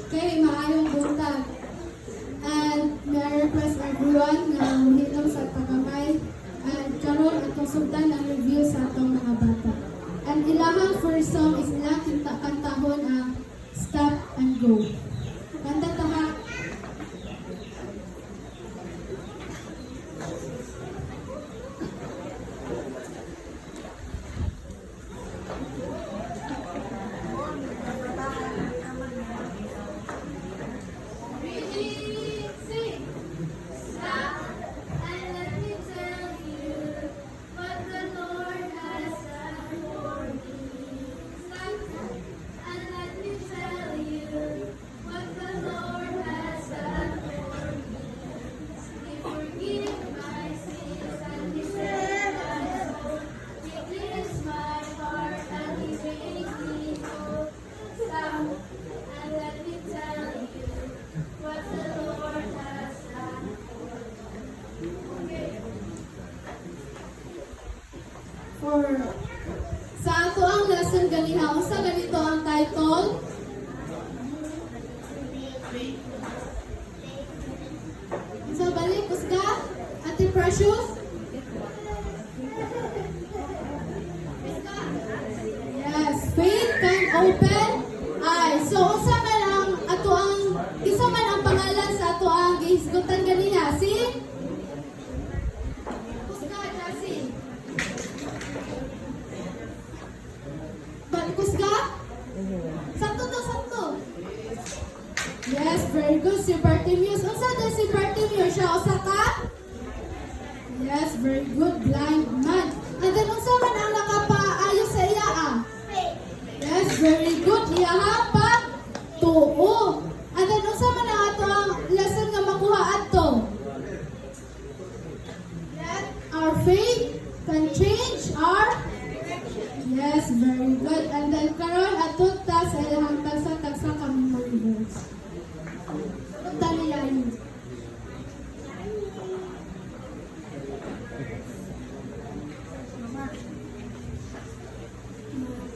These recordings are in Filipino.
Okay, maayong buntag. And may I request everyone na hinom sa tagamay. And karon atong sugdan ang review sa atong mga bata. And ilahang first song is ilang kantahon ang Stop and Go. Kanta taha. For sa ato ang lesson ganiha, usa ganito ang title. So balik usga, Ate Precious. Yes, faith can open eyes. So usa man ang ato ang isa man ang pangalan sa ato ang gihisgutan ganiha, si Kusga? Santo to, santo. Yes, very good. Si Bartimeus. Unsa din si Bartimeus? Siya usa ka? Yes, very good. Blind man. And then unsa man ang nakapaayo sa iya ah? Yes, very good. Iya ha pa? Tuo. And then unsa man ang ato ang lesson nga makuha adto? That our faith can change our. Yes, very good. And then karon atud ta sa ilahang tagsa ka memory verse. Punta nila yun.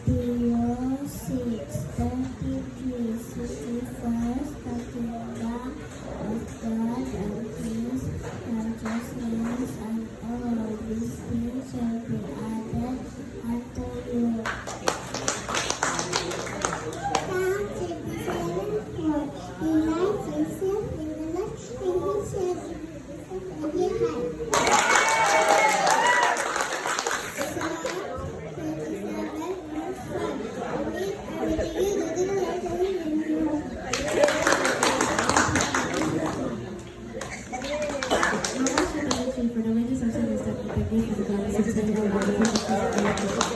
Matthew 6:23 seek ye first the kingdom of God and His righteousness, and all these things shall be added unto you. Psalm 27:4 He lights himself in the light, and He says, For the wages of sin is that we can give to the God is